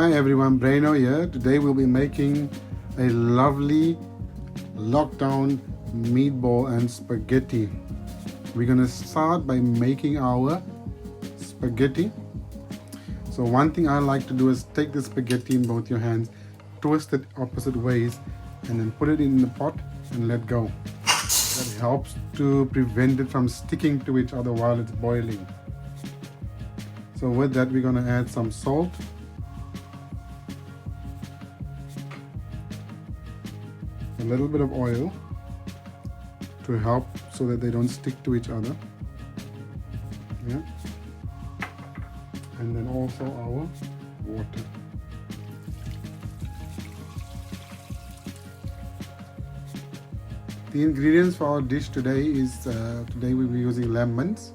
Hi everyone, Braino here. Today we'll be making a lovely lockdown meatball and spaghetti. We're gonna start by making our spaghetti. So one thing I like to do is take the spaghetti in both your hands, twist it opposite ways, and then put it in the pot and let go. That helps to prevent it from sticking to each other while it's boiling. So with that, we're gonna add some salt, a little bit of oil to help so that they don't stick to each other. Yeah. And then also our water. The ingredients for our dish today is, today we'll be using lemons.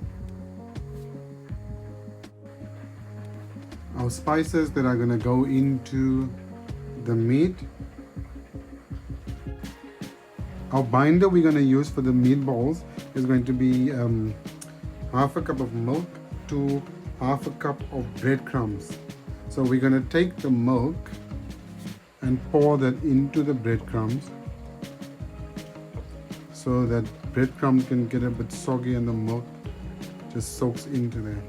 Our spices that are going to go into the meat. Our binder we're going to use for the meatballs is going to be half a cup of milk to half a cup of breadcrumbs. So we're going to take the milk and pour that into the breadcrumbs so that breadcrumbs can get a bit soggy and the milk just soaks into there.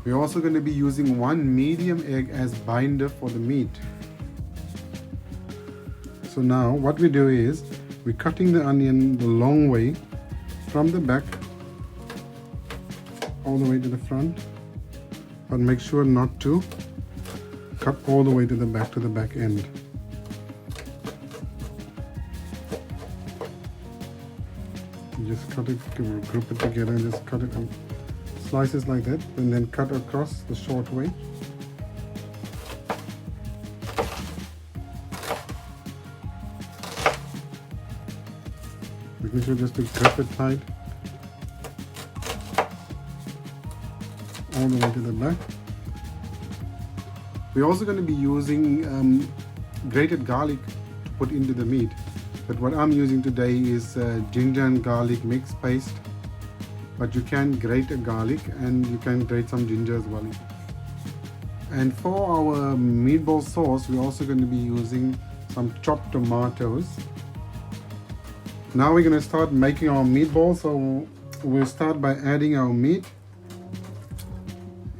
We're also going to be using one medium egg as binder for the meat. So now what we do is we're cutting the onion the long way from the back all the way to the front, but make sure not to cut all the way to the back end. You just cut it, group it together and just cut it in slices like that, and then cut across the short way. Making sure just to grip it tight all the way to the back. We're also going to be using grated garlic to put into the meat, but what I'm using today is ginger and garlic mixed paste. But you can grate a garlic and you can grate some ginger as well. And for our meatball sauce, we're also going to be using some chopped tomatoes. Now we're going to start making our meatballs. So we'll start by adding our meat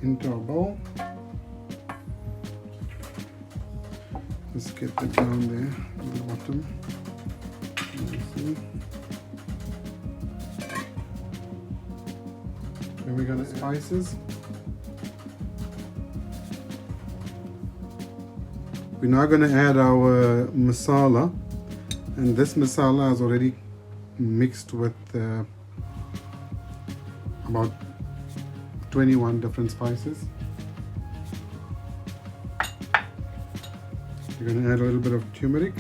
into our bowl. Just get it down there at the bottom. Then we're going to spices. We're now going to add our masala, and this masala is already mixed with about 21 different spices. We're going to add a little bit of turmeric,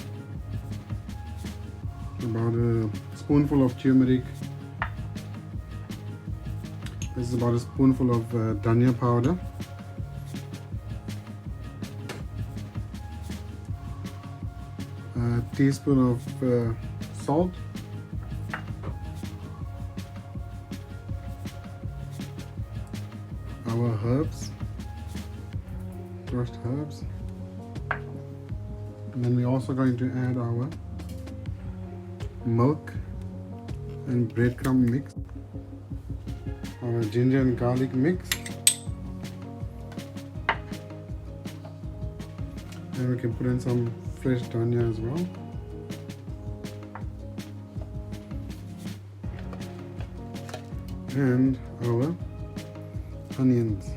about a spoonful of turmeric. This is about a spoonful of dhania powder. A teaspoon of salt. Our herbs, crushed herbs. And then we're also going to add our milk and breadcrumb mix. Our ginger and garlic mix, and we can put in some fresh dhania as well. And our onions.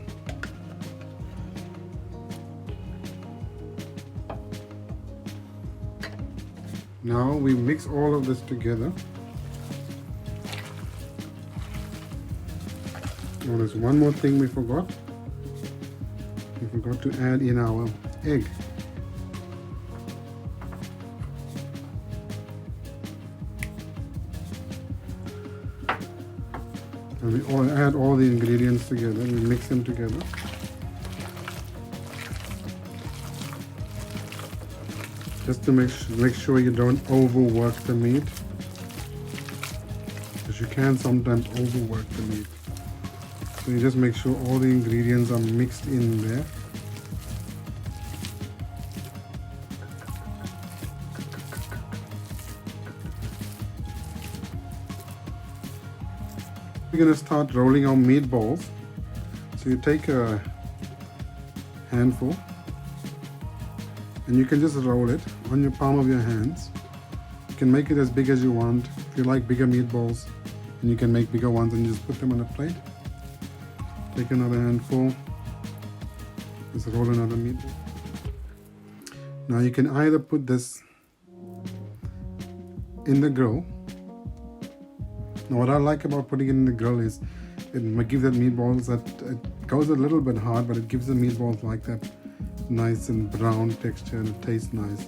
Now we mix all of this together. Oh, there's one more thing we forgot. We forgot to add in our egg. And we all add all the ingredients together. We mix them together. Just to make sure you don't overwork the meat, because you can sometimes overwork the meat. So you just make sure all the ingredients are mixed in there. We're going to start rolling our meatballs. So you take a handful and you can just roll it on your palm of your hands. You can make it as big as you want. If you like bigger meatballs, and you can make bigger ones and just put them on a plate. Take another handful, just roll another meatball. Now you can either put this in the grill. Now what I like about putting it in the grill is it gives that meatballs that it goes a little bit hard, but it gives the meatballs like that nice and brown texture and it tastes nice.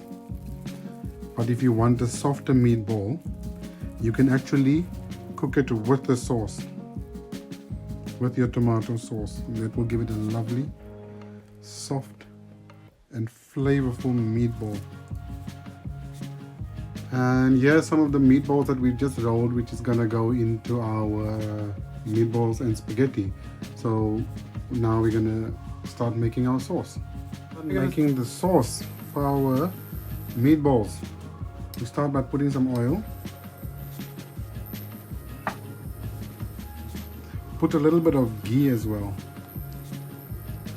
But if you want a softer meatball, you can actually cook it with the sauce, with your tomato sauce. That will give it a lovely, soft and flavorful meatball. And here's some of the meatballs that we've just rolled, which is gonna go into our meatballs and spaghetti. So now we're gonna start making our sauce. Making the sauce for our meatballs. We start by putting some oil. Put a little bit of ghee as well.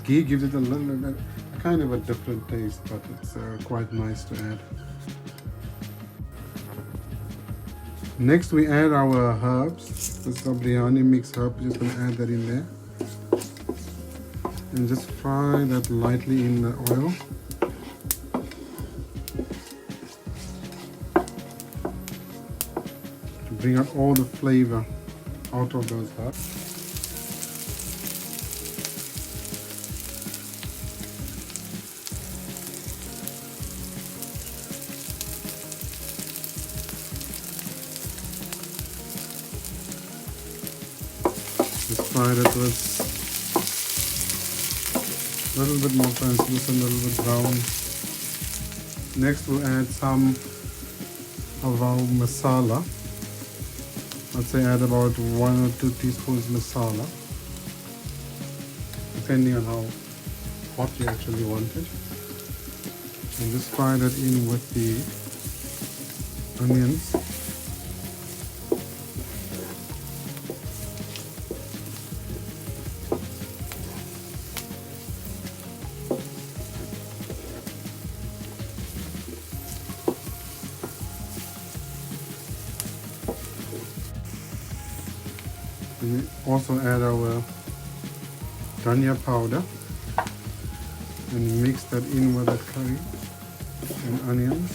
Ghee gives it a little bit, kind of a different taste, but it's quite nice to add. Next we add our herbs. This is the biryani mix herb. We're just going to add that in there. And just fry that lightly in the oil. To bring out all the flavor out of those herbs. Just fry that with a little bit more translucent, a little bit brown. Next we'll add some of our masala. I'd say add about 1 or 2 teaspoons masala, depending on how hot you actually want it. And just fry that in with the onions. And we also add our dhania powder and mix that in with that curry and onions.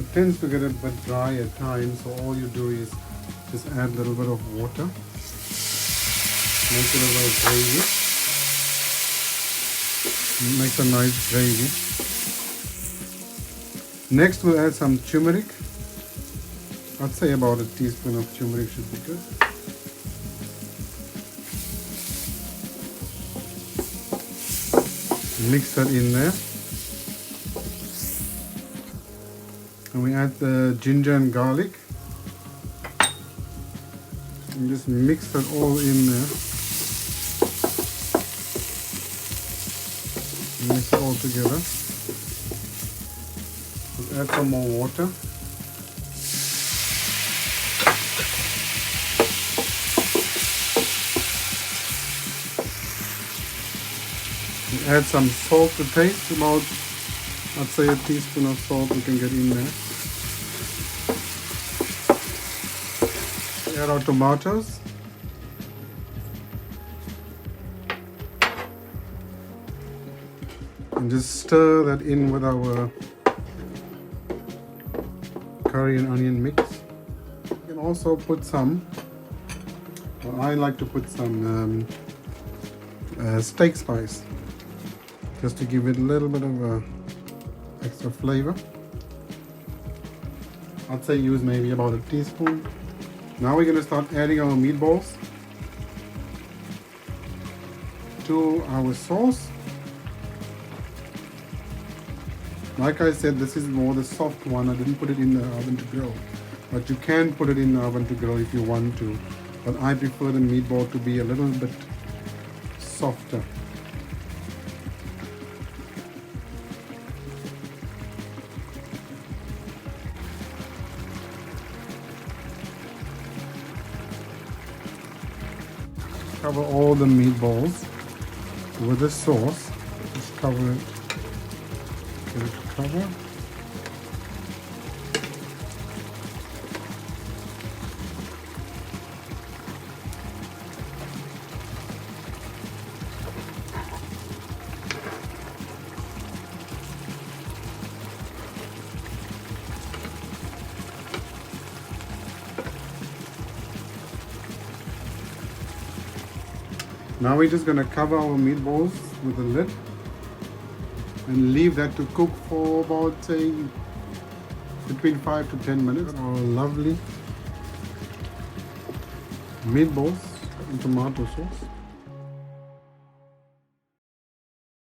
It tends to get a bit dry at times, so all you do is just add a little bit of water, make it a little gravy. Makes a nice gravy. Next we'll add some turmeric. I'd say about a teaspoon of turmeric should be good. Mix that in there. And we add the ginger and garlic. And just mix that all in there. Mix it all together. We'll add some more water. We'll add some salt to taste, about, I'd say, a teaspoon of salt we can get in there. We'll add our tomatoes. And just stir that in with our curry and onion mix. You can also put some, well, I like to put some steak spice, just to give it a little bit of extra flavor. I'd say use maybe about a teaspoon. Now we're going to start adding our meatballs to our sauce. Like I said, this is more the soft one. I didn't put it in the oven to grill, but you can put it in the oven to grill if you want to. But I prefer the meatball to be a little bit softer. Cover all the meatballs with the sauce. Just cover it, get it to cover. Now we're just going to cover our meatballs with a lid and leave that to cook for about, say, between 5 to 10 minutes. Our lovely meatballs and tomato sauce.